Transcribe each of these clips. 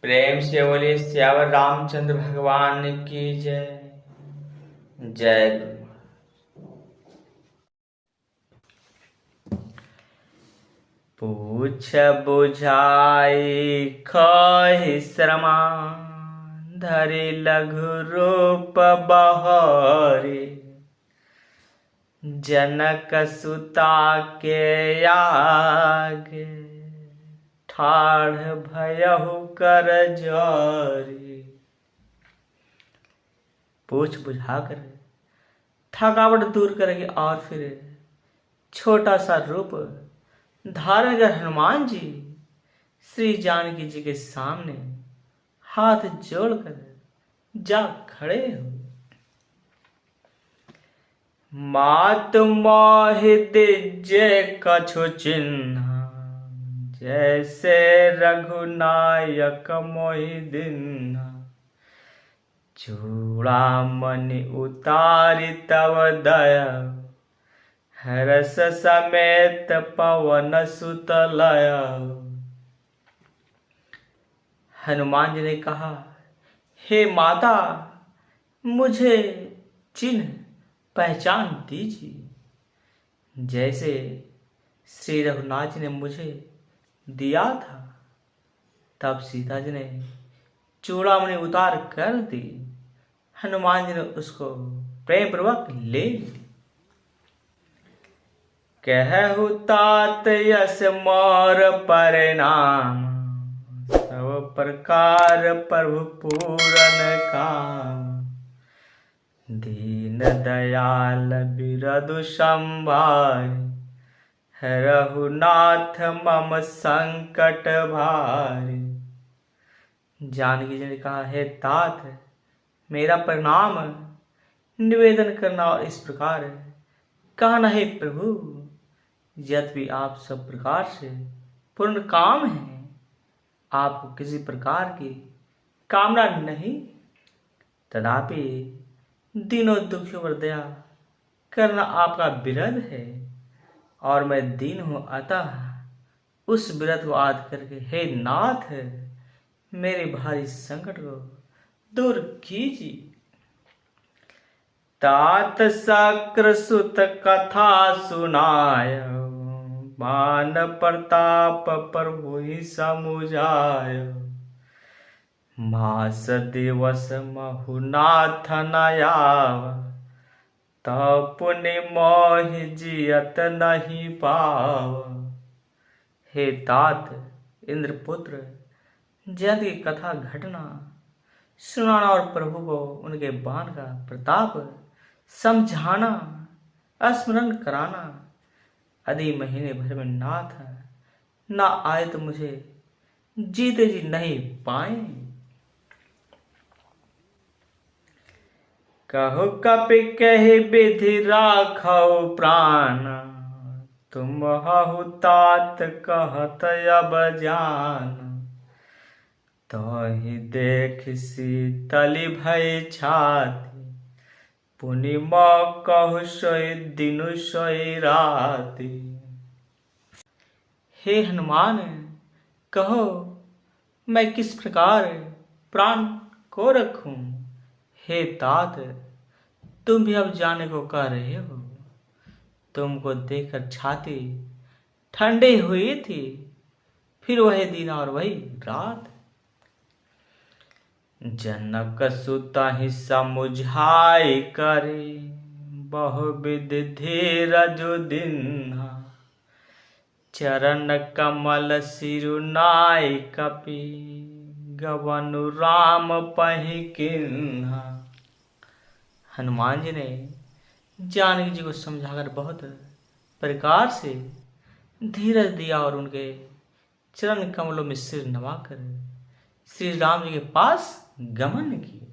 प्रेम से बोले श्यावर रामचंद्र भगवान की जय। जय गुरु। पूछ बुझाई खहि श्रमा, धरि लघु रूप बहरी। जनक सुता के आगे, ठाढ़ भयहु कर जोरी। पूछ बुझाकर थकावट दूर करेंगे और फिर छोटा सा रूप धारण कर हनुमान जी श्री जानकी जी के सामने हाथ जोड़कर जा खड़े हो। मात मोहि दिज्य कछु चिन्ह, जैसे रघुनायक मोहि दीन्ह। चूड़ामणि उतारि तव दया, हरस समेत पवन सुत लया। हनुमान जी ने कहा, हे माता, मुझे चिन्ह पहचान दीजिए, जैसे श्री रघुनाथ जी ने मुझे दिया था। तब सीता जी ने चूड़ामणि उतार कर दी। हनुमान जी ने उसको प्रेम पूर्वक ले ली। कहु तात यस मोर परिणाम, सब प्रकार प्रभु पूरन काम। दीन दयाल बिरदु संभारि, रघुनाथ मम संकट भारी। जानकी जी ने कहा, हे तात, मेरा प्रणाम निवेदन करना और इस प्रकार कहना, हे प्रभु, यद्यपि आप सब प्रकार से पूर्ण काम हैं, आपको किसी प्रकार की कामना नहीं, तथापि दीनों दुखियों पर दया करना आपका बिरद है और मैं दीन हूं, अतः उस बिरद को आद करके हे नाथ, मेरे भारी संकट को दूर कीजिए। तात शक्र सुत कथा सुनाय, मान प्रताप प्रभु ही समुझाय। मास दिवस महु नाथ न आव, तब पुनि मोहि जियत नहीं पाव। हे तात, इंद्रपुत्र, जयंत की कथा घटना सुनाना और प्रभु को उनके बाण का प्रताप समझाना, स्मरण कराना। यदि महीने भर में नाथ न आए तो मुझे जीते जी नहीं पाए। कहो कपि कहि विधि राखौ प्राण, तुम हहु तात कहत अब जान। तहि देख शीतलि भय छाति, पुनि मों कहु सोई दिनु सोई राति। हे हनुमान, कहो मैं किस प्रकार प्राण को रखूं। हे तात, तुम भी अब जाने को कह रहे हो। तुमको देखकर छाती ठंडी हुई थी, फिर वही दिन और वही रात। जनक सुता ही समुझाई करे, बहुविध धीरज दिन्हा। चरण कमल सिरुनाई कपि, गवनु राम पहि किन्हा। हनुमान जी ने जानकी जी को समझाकर बहुत प्रकार से धीरज दिया और उनके चरण कमलों में सिर नवाकर श्री राम जी के पास गमन किया।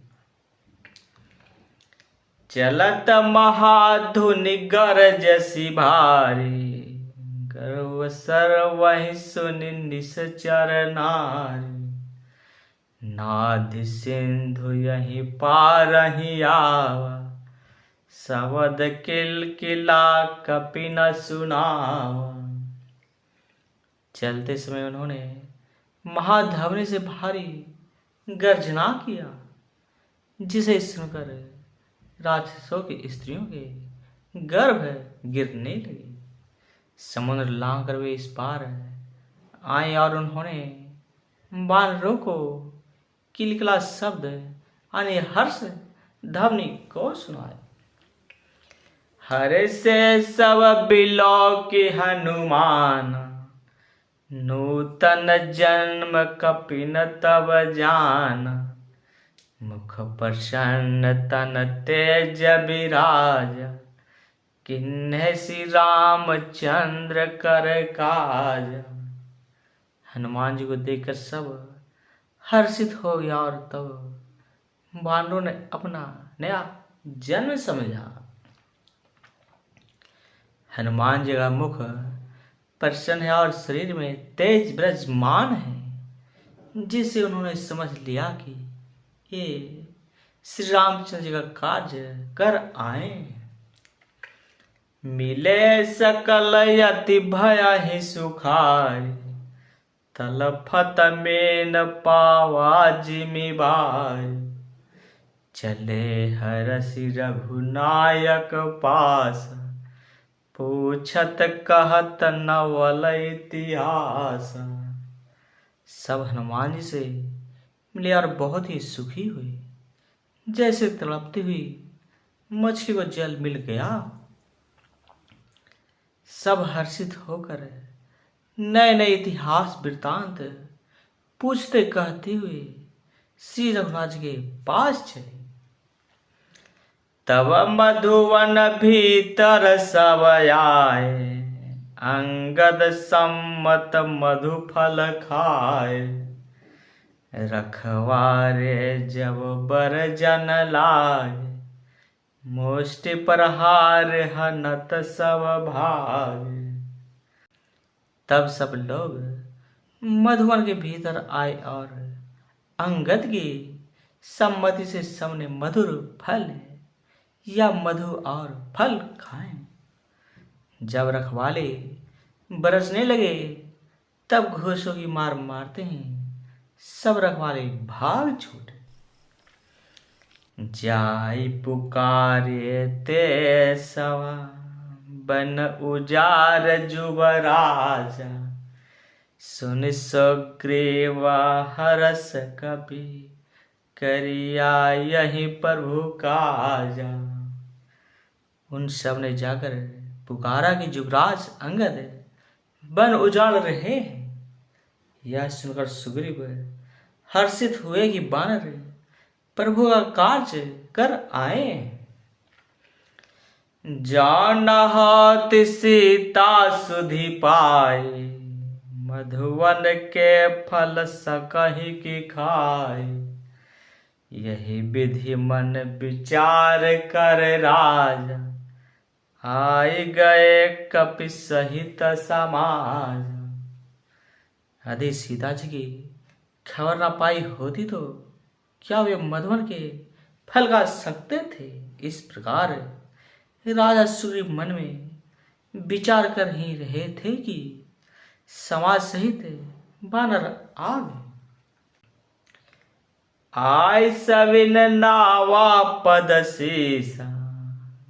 चलत महाधुनि गरज सी भारी, गर्व सर्वहि सुनि निश्चर नारी। नादि सिंधु यही पारहि आवा, शबद किलकिला कपि न सुनावा। चलते समय उन्होंने महाधवनी से भारी गर्जना किया, जिसे सुनकर राक्षसों की स्त्रियों के गर्भ गिरने लगे। समुद्र लांघ कर वे इस पार आए और उन्होंने वानरों को किलकिला शब्द यानी हर्ष ध्वनि को सुनाया। हरे से सब बिलो के हनुमान, नूतन जन्म कपिन तब जान। मुख प्रसन्न तन तेज विराज, किन्हे श्री रामचंद्र कर काज। हनुमान जी को देखकर सब हर्षित हो गया और तब वानरों ने अपना नया जन्म समझा। हनुमान जी का मुख प्रसन्न है और शरीर में तेज विराजमान है, जिससे उन्होंने समझ लिया कि ये श्री रामचंद्र जी का कार्य कर आए। मिले सकल यति भया ही सुखाय, तलफत में न पावा जिमि बाय। चले हरसि रघुनायक पास, पूछत कहत नवल इतिहास। सब हनुमान जी से मिले और बहुत ही सुखी हुए, जैसे तड़पती हुई मछली को जल मिल गया। सब हर्षित होकर नए नए इतिहास वृतांत पूछते कहते हुए श्री रघुनाथ जी के पास चले। तब मधुवन भीतर सब आए, अंगद सम्मत मधु फल खाए। रखवारे जब बर जन लाए, मुष्टि प्रहार हनत सब भाग। तब सब लोग मधुवन के भीतर आए और अंगद की सम्मति से सबने मधुर फल या मधु और फल खाएं। जब रखवाले बरसने लगे तब घोषों की मार मारते हैं सब रखवाले भाग छूटे। जाई पुकारे ते सवा, बन उजार जुबराजा। सुन सुग्रीवा हरस कपि, करिया यही प्रभु काजा। उन सब ने जाकर पुकारा कि युवराज अंगद वन उजाड़ रहे हैं। यह सुनकर सुग्रीव हर्षित हुए कि वानर प्रभु का कार्य कर आए। जानहत सीता सुधि पाए, मधुवन के फल सकहि की खाए। यही विधि मन विचार कर राजा, आए गए कपि सहित समाज। यदि सीता जी की खबर ना पाई होती तो क्या वे मधुवन के फल खा सकते थे। इस प्रकार राजा सुग्रीव मन में विचार कर ही रहे थे कि समाज सहित वानर आ गए। आय सविन नावा पद शीसा,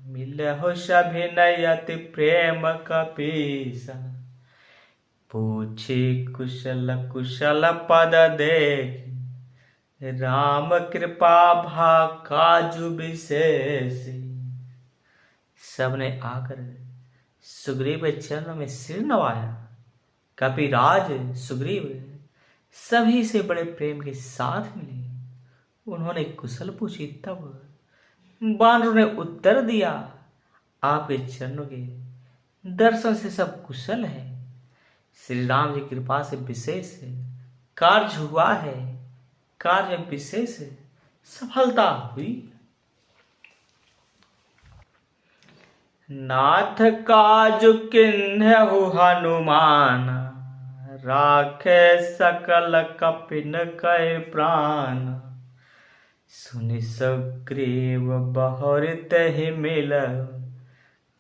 मिलहु सभिनयति प्रेम कपीसा। पूछी कुशल कुशल पद देख, राम कृपा भा काजु विशेष। सबने आकर सुग्रीव के चरणों में सिर नवाया। कपिराज सुग्रीव सभी से बड़े प्रेम के साथ मिले। उन्होंने कुशल पूछी तब वानरों ने उत्तर दिया, आपके चरणों के दर्शन से सब कुशल है। श्री राम जी कृपा से विशेष कार्य हुआ है, कार्य विशेष सफलता हुई। नाथ काजु किन्हु हनुमान, राखे सकल कपिन कै प्राण। सुनि सुग्रीव बहुरित ही मिल,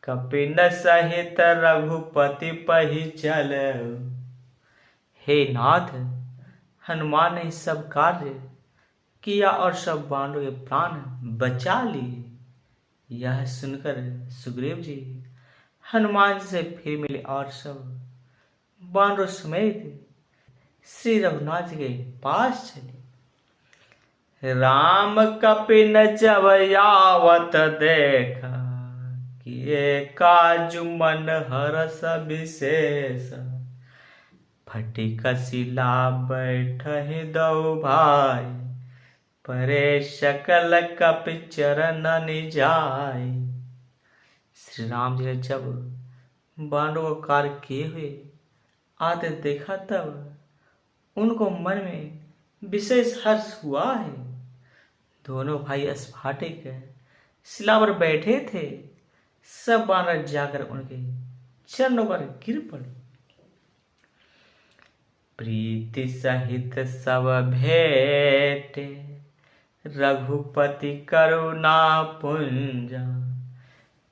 कपिन सहित रघुपति पहि चल। हे नाथ, हनुमान ने सब कार्य किया और सब बानरों के प्राण बचा लिए। यह सुनकर सुग्रीव जी हनुमान जी से फिर मिले और सब बानरों समेत श्री रघुनाथ जी के पास चले। राम कपिन जब यावत देखा, किए काज मन हरस विशेष। फटिक शिला बैठहि दऊ भाई, परे सकल कपि चरण जाय। श्री राम जी ने जब बानरों को कार्य किए हुए आते देखा, तब उनको मन में विशेष हर्ष हुआ है। दोनों भाई अस्फाटिक शिला पर बैठे थे। सब बानर जाकर उनके चरणों पर गिर पड़े। प्रीति सहित सब भेंटे, रघुपति करुणा पुंजा।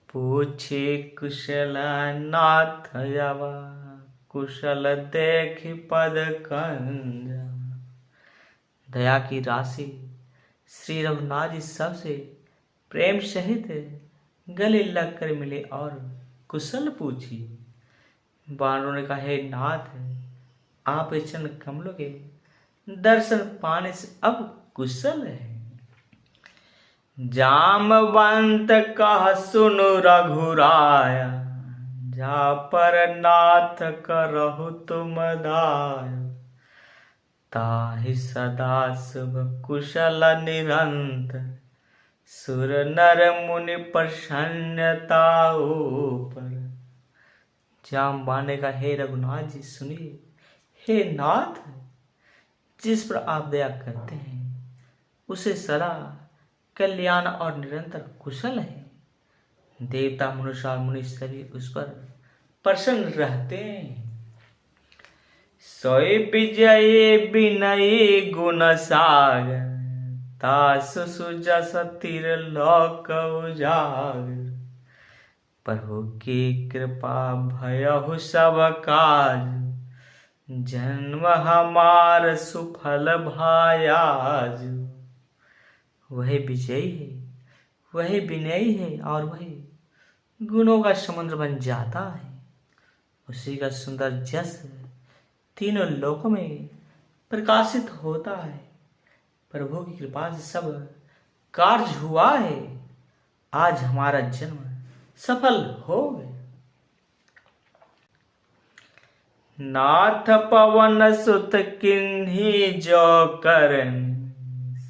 पूछे कुशल नाथ यवा, कुशल देखि पद कंजा। दया की राशि श्री रघुनाथ जी सबसे प्रेम सहित गले लगकर मिले और कुशल पूछी। बानरों ने कहा, हे नाथ, आप चरण कमलों के दर्शन पाने से अब कुशल है। जामवंत कह सुनु रघुराया, जा पर नाथ करहु तुम दाया। ताहि सदा शुभ कुशल निरंतर, सुर नर मुनि प्रसन्नता ऊपर। जामवाने का, हे रघुनाथ जी सुनिए। हे नाथ, जिस पर आप दया करते हैं उसे सदा कल्याण और निरंतर कुशल है। देवता मनुष्य और मुनि सभी उस पर प्रसन्न रहते हैं। सोई विजय विनयी गुण सागर, तासु सुजस त्रिलोक उजागर। प्रभु की कृपा भयहु सब काज, जन्म हमार सुफल भायाज। वही विजयी है, वही विनयी है और वही गुणों का समुद्र बन जाता है। उसी का सुंदर जस तीनों लोकों में प्रकाशित होता है। प्रभु की कृपा से सब कार्य हुआ है। आज हमारा जन्म सफल हो गया। नाथ पवन सुत किन्ही जो करन,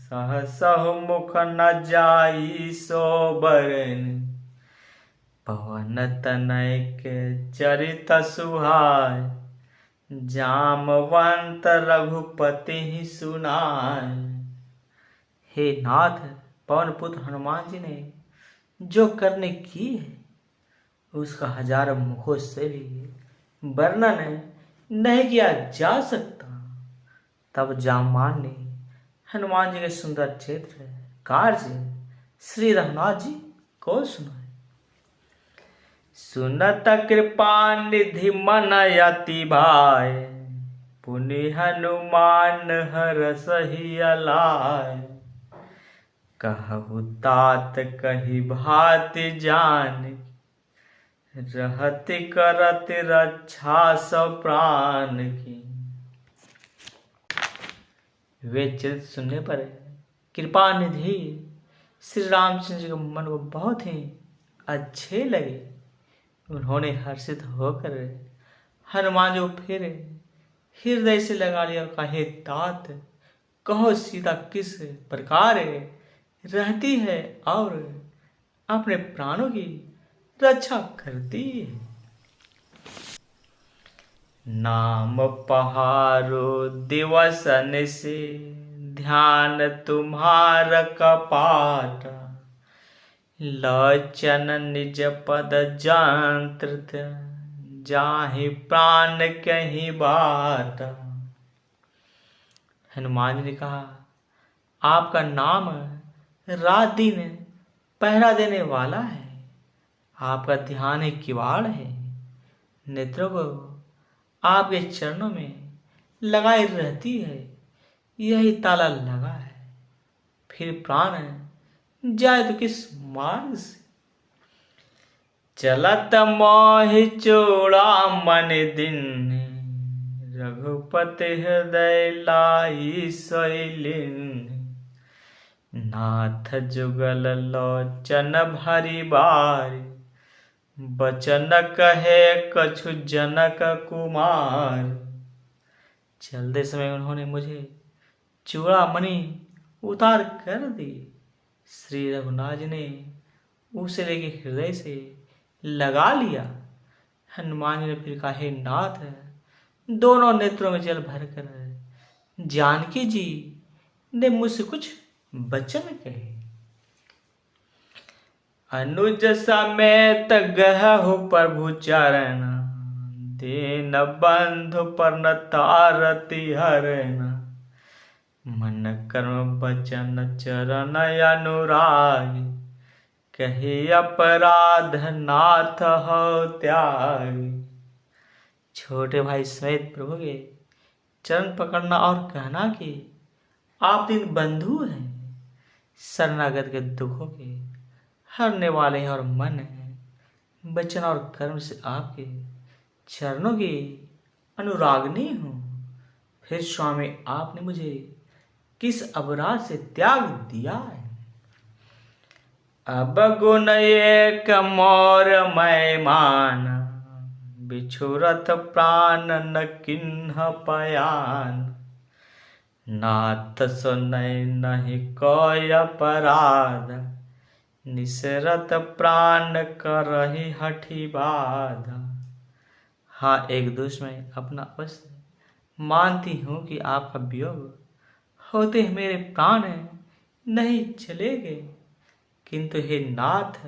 सहसहु मुख न जाई सो बरन। पवन तनय के चरित सुहाय, जामवंत रघुपति ही सुनाय। हे नाथ, पवन पुत्र हनुमान जी ने जो करने की है उसका हजारों मुखों से भी वर्णन नहीं किया जा सकता। तब जामवान ने हनुमान जी के सुंदर चरित्र कार्य श्री रघुनाथ जी को सुनाए। सुनत कृपा निधि मन यति भाय, पुनि हनुमान हरष ही अलाय। कहु तात कही भाति जान, रहति करति रक्षा सब प्राण की। वे चरित्र सुनने पर कृपा निधि श्री रामचंद्र जी के मन को बहुत ही अच्छे लगे। उन्होंने हर्षित होकर हनुमान जी को फिर हृदय से लगा लिया और कहे, तात कहो सीता किस प्रकार रहती है और अपने प्राणों की रक्षा करती है। नाम पहारो दिवस से, ध्यान तुम्हार कपाटा। लोचन निज पद जंत्र, जाहि प्राण कहीं बाटा। हनुमान जी ने कहा, आपका नाम रात दिन पहरा देने वाला है। आपका ध्यान एक किवाड़ है। नेत्रों को आपके चरणों में लगाई रहती है। यही ताला लगा है। फिर प्राण जाए तो किस मार्ग से। चलत मोहि चूड़ा मन दिन, रघुपति हृदय लाई शैलिन। नाथ जुगल लोचन भरी बारी, बचन कहे कछु जनक कुमार। चलते समय उन्होंने मुझे चूड़ामणि उतार कर दी। श्री रघुनाथ जी ने उसे लेके हृदय से लगा लिया। हनुमान जी ने फिर कहा, हे नाथ, दोनों नेत्रों में जल भर कर जानकी जी ने मुझसे कुछ वचन कहे। अनुज समेत गहु प्रभु चरण, दीन बंधु परनतारति हरण। मन कर्म वचन चरण अनुराग, कहे अपराध नाथ हो त्याग। छोटे भाई समेत प्रभु के चरण पकड़ना और कहना कि आप दीन बंधु हैं, शरणागत के दुखों के हरने वाले हैं और मन है वचन और कर्म से आपके चरणों की अनुरागनी हूँ। फिर स्वामी आपने मुझे किस अपराध से त्याग दिया है। अब गुण एक मोर मैं मान, बिछुरत प्राण न किन्ह पयान। नाथ सुनय नहीं कोय अपराध, निसरत प्राण करहि हठि बाधा। हाँ, एक दोष में अपना अवश्य मानती हूँ कि आपका वियोग होते ही मेरे प्राण नहीं चले गए, किंतु हे नाथ,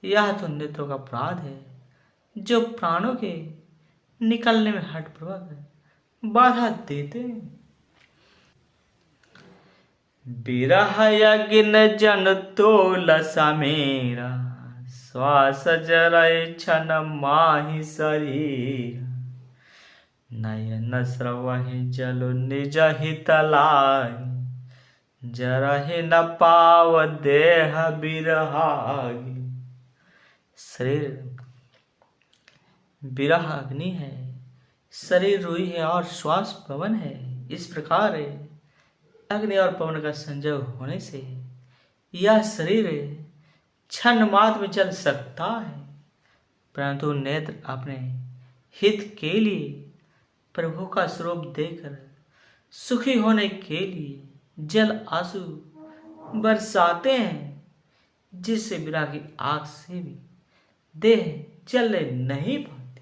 यह तो नेत्रों का अपराध है जो प्राणों के निकलने में हठपूर्वक बाधा देते हैं। बिरह यज्ञ जन तोल समीरा, श्वास जरय छन माहि शरीर। नयन स्रवहि जल निज हित लाई, जरहि न पाव देह बिरहागी। शरीर बिरह अग्नि है, शरीर रुई है और श्वास पवन है। इस प्रकार अग्नि और पवन का संयोग होने से यह शरीर क्षण मात्र में चल सकता है, परंतु नेत्र अपने हित के लिए प्रभु का स्वरूप देकर सुखी होने के लिए जल आंसू बरसाते हैं, जिससे विरह की आग से भी देह जल नहीं पाती।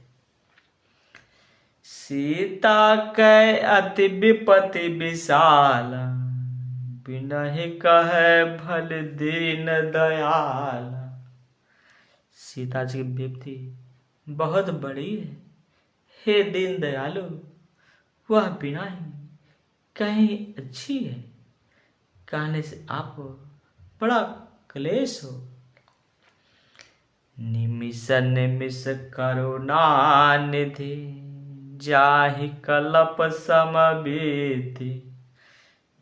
सीता कै अति विपति विशाल, बिनहि कहे भल दीन दयाल। सीता जी की विपत्ति बहुत बड़ी है, हे दीन दयालु, वह बिना ही कहीं अच्छी है। कहने से आपको बड़ा क्लेश हो। निमिष निमिष करुणा निधि, जाहि कलप समबीति।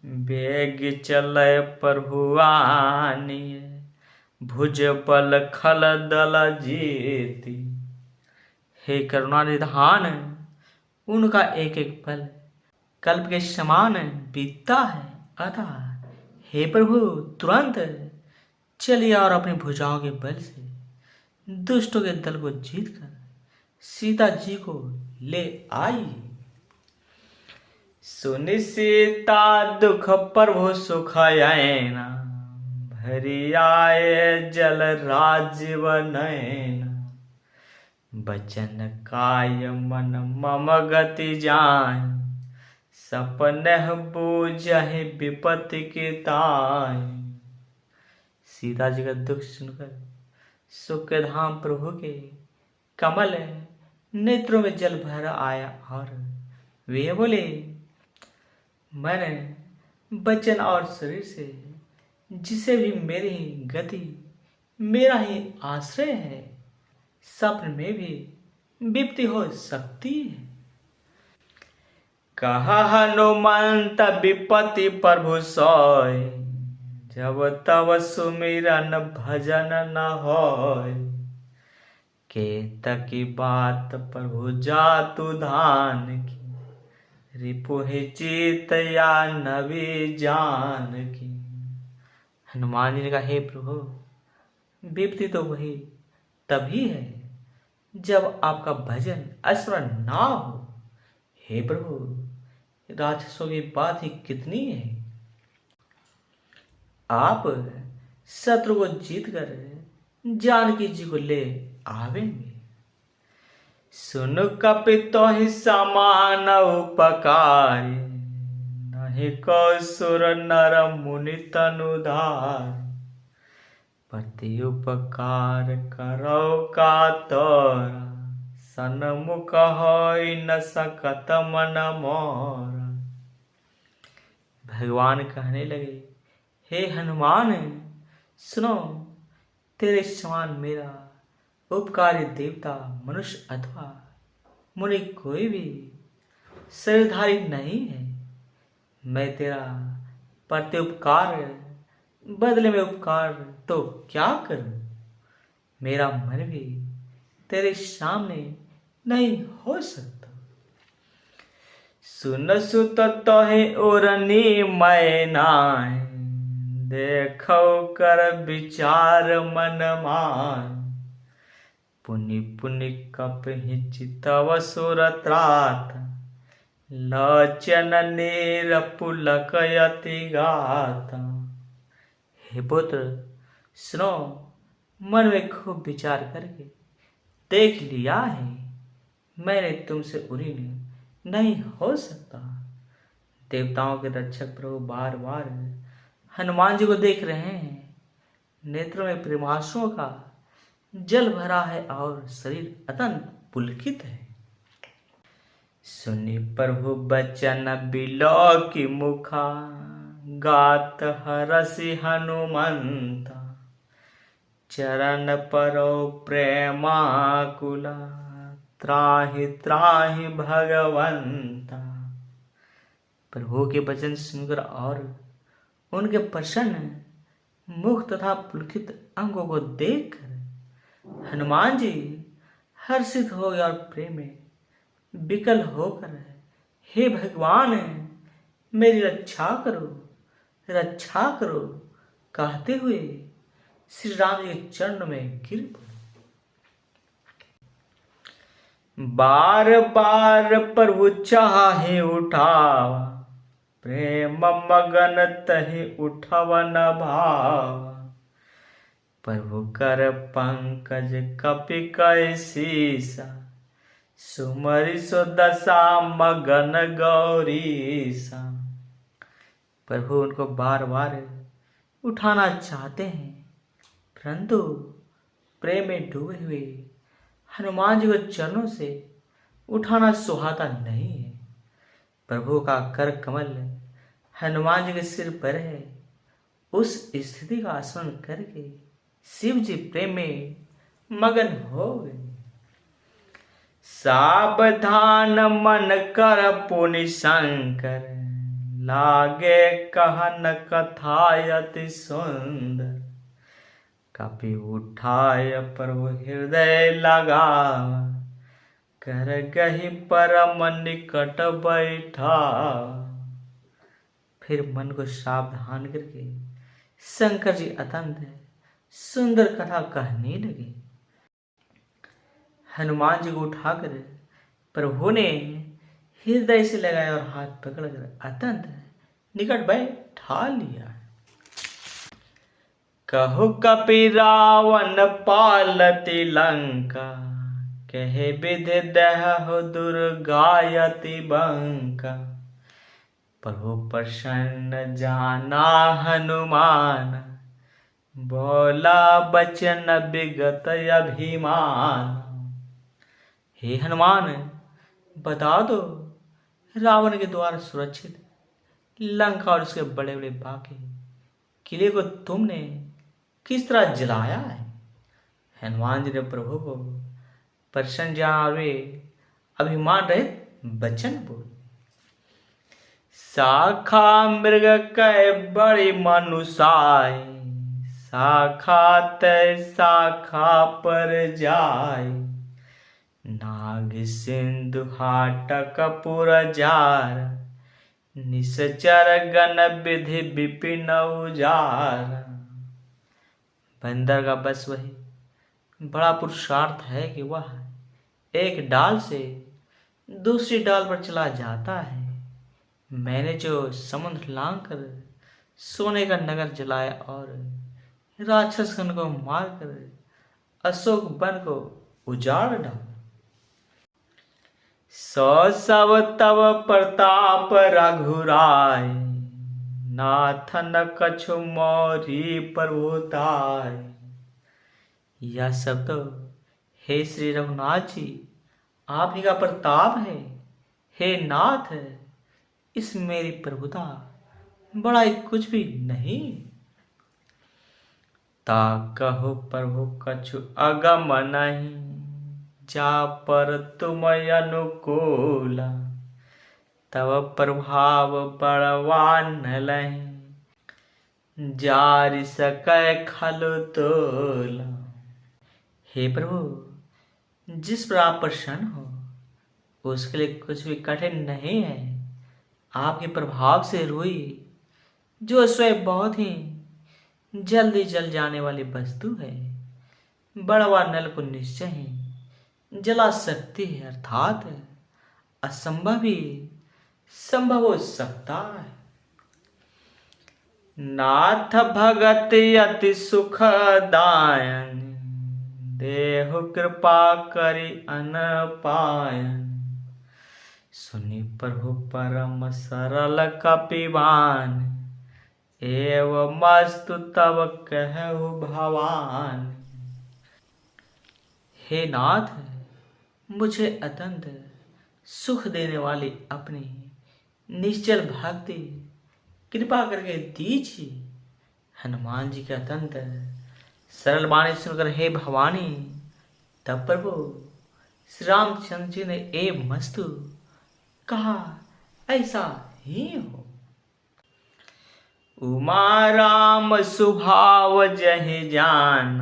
बेग चलय प्रभुआनिय, भुज बल खल दल जीति। हे करुणा निधान, उनका एक एक पल कल्प के समान बीतता है। अतः हे प्रभु, तुरंत चलिए और अपनी भुजाओं के बल से दुष्टों के दल को जीतकर सीता जी को ले आइए। सुनि सीता दुख प्रभु सुख आयना, भरी आए जल राजीव नयना। बचन काय मन मम गति जाय, सपनह बूझहि विपत्ति के ताय। सीता जी का दुख सुनकर सुख के धाम प्रभु के कमल नेत्रों में जल भर आया और वे बोले, मैंने वचन और शरीर से जिसे भी मेरी गति मेरा ही आश्रय है, स्वप्न में भी विपत्ति हो सकती है। कहा हनुमंत विपत्ति प्रभु सोय, जब तब सुमिरन भजन न होय, के तकी बात प्रभु जातु धान की, रिपुहि चित या नवी जान की। हनुमान जी ने कहा, हे प्रभु, विपत्ति तो वही तभी है जब आपका भजन स्मरण ना हो। हे प्रभु, राक्षसों की बात ही कितनी है। आप शत्रु को जीत कर जानकी जी को ले आवेंगे। सुन कपितो ही समान उपकारी, नहीं को सुर नर मुनि तनुधार। प्रति उपकार करो का तोरा, सन्मुख होई न सकत मन मोरा। भगवान कहने लगे, हे हनुमान, सुनो, तेरे समान मेरा उपकारी देवता, मनुष्य अथवा मुनि कोई भी शरीरधारी नहीं है। मैं तेरा प्रत्युपकार बदले में उपकार तो क्या करूं। मेरा मन भी तेरे सामने नहीं हो सकता। सुन सुत तोहे ओरनी मैनाय, देखो कर विचार मन मान। पुनि पुनि कपहि चितव सुर त्रात, लोचन नीर पुलक यति गाता। हे पुत्र, सुनो, मन में खूब विचार करके देख लिया है, मैंने तुमसे उरीन नहीं हो सकता। देवताओं के रक्षक प्रभु बार बार हनुमान जी को देख रहे हैं। नेत्रों में प्रेमाश्रुओं का जल भरा है और शरीर अत्यंत पुलकित है। सुनि प्रभु बचन बिलो की मुखा, गात हरसि हनुमंता। चरण परो प्रेमाकुला, त्राहि त्राहि भगवंता। प्रभु के वचन सुनकर और उनके प्रसन्न मुख तथा पुलकित अंगों को देखकर हनुमान जी हर्षित हो गए और प्रेम में विकल होकर, हे भगवान, मेरी रक्षा करो, रक्षा करो कहते हुए श्री राम जी के चरणों में गिर पड़े। बार बार प्रभु चाहे उठावा, प्रेम मगन तहि उठव न भावा। प्रभु कर पंकज कपि कै सीसा, सुमरि सो दशा मगन गौरीसा। प्रभु उनको बार बार उठाना चाहते हैं, परंतु प्रेम में डूबे हुए हनुमान जी को चरणों से उठाना सुहाता नहीं है। प्रभु का कर कमल हनुमान जी के सिर पर है। उस स्थिति का स्मरण करके शिव जी प्रेम में मगन हो गए। सावधान मन कर पुनि शंकर, लागे कहन कथायति सुंदर। कपि उठाय प्रभु हृदय लगावा, कर गहि परम निकट बैठा। फिर मन को सावधान करके शंकर जी अत्यंत सुंदर कथा कहने लगे। हनुमान जी को उठाकर प्रभु ने हृदय से लगाया और हाथ पकड़कर अत्यंत निकट बैठा लिया। कहो कपि रावण पालति लंका, कहे विधि दहु दुर्गायति बंका। प्रभु प्रसन्न जाना हनुमान, बोला बचन विगत अभिमान। हे हनुमान, बता दो, रावण के द्वारा सुरक्षित लंका और उसके बड़े बड़े बाकी किले को तुमने किस तरह जलाया है। हनुमान जी ने प्रभु को प्रसन्न जाना और वे अभिमान रहित वचन बोले। शाखा मृग कै बड़ी मनुषाय, शाखा तय शाखा पर जाय। नाग सिंधु हाटक पुर जार, निश्चर गण विधि विपिन उजार। बंदर का बस वही बड़ा पुरुषार्थ है कि वह एक डाल से दूसरी डाल पर चला जाता है। मैंने जो समुद्र लांघकर सोने का नगर जलाया और राक्षस गण को मारकर अशोक वन को उजाड़ डाला, सो सब तब प्रताप रघुराय। नाथ न कछु मोरी प्रभुताय। यह सब तो हे श्री रघुनाथ जी आप ही का प्रताप है। हे नाथ इस मेरी प्रभुता बड़ा ही कुछ भी नहीं। ता कहो प्रभु कछु अगम नहीं, जा पर तुम अनुकूला। तब प्रभाव बड़वान लही, जारि सकै खलु तोला। हे प्रभु जिस पर आप प्रसन्न हो उसके लिए कुछ भी कठिन नहीं है। आपके प्रभाव से रुई जो स्वयं बहुत ही जल्दी जल जाने वाली वस्तु है, बड़वा नल को निश्चय ही जला सकती है, अर्थात असंभव ही संभव हो सकता है। नाथ भगत अति सुखदायन, देहु कृपा करि अनपायन। सुनि प्रभु परम सरल कपिवान, एवं मस्तु तब कहु भवान। हे नाथ मुझे अत्यंत सुख देने वाली अपनी निश्चल भक्ति कृपा करके दीजिए। हनुमान जी के अत्यंत सरल वाणी सुनकर हे भवानी तब प्रभु श्री रामचंद्र जी ने ए मस्तु कहा ऐसा ही हो। उमा राम सुभाव जहि जान,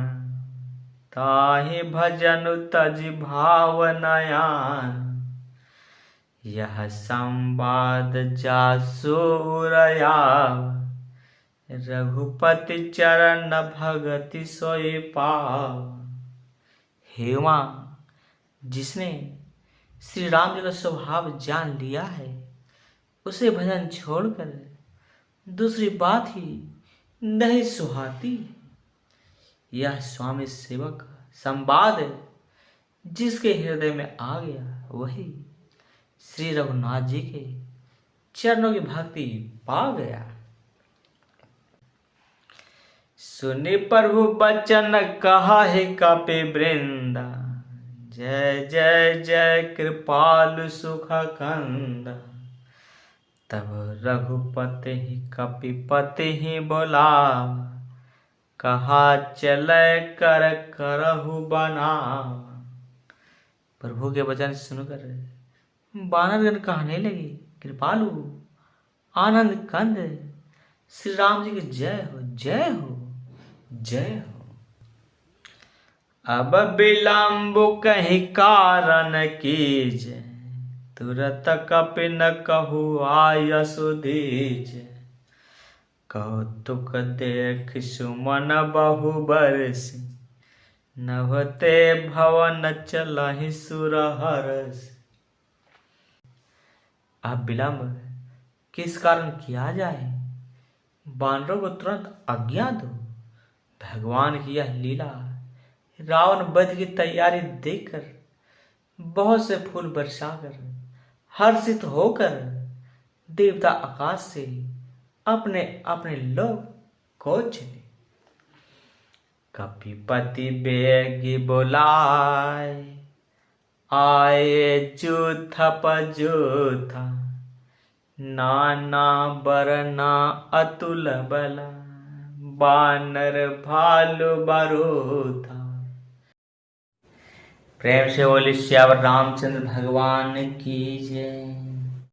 ताहि भजन तज भाव नयान। यह संवाद जासुरया, रघुपति चरण भगति सोई पाव। हे उमा जिसने श्री राम जी का स्वभाव जान लिया है उसे भजन छोड़कर दूसरी बात ही नहीं सुहाती। यह स्वामी सेवक संवाद जिसके हृदय में आ गया वही श्री रघुनाथ जी के चरणों की भक्ति पा गया। सुनि प्रभु बचन कहा है कपि वृंदा, जय जय जय कृपालु सुख कंद। तब रघुपति ही कपिपति ही बोला, कहा चले कर करहु बना। प्रभु के वचन सुनकर वानरगण कहने लगे, कृपालु आनंद कंद श्री राम जी की जय हो जय हो जय हो। अब विलंब कहीं कारण कीजे, तुरत कपि न कहु आयसु दीजे। कौतुक देख सुमन बहु बरस, नभते भवन चलहि सुर हरस। अब विलंब किस कारण किया जाए, बानरों को तुरंत आज्ञा दो। भगवान की यह लीला रावण वध की तैयारी देखकर बहुत से फूल बरसाकर हर्षित होकर देवता आकाश से अपने अपने लोक को चले। कपिपति बेगी बोलाए, आए जूथा पजूथा, नाना बरना अतुल बला, बानर भालू बारूथा। प्रेम से बोली श्यावर रामचंद्र भगवान की जय।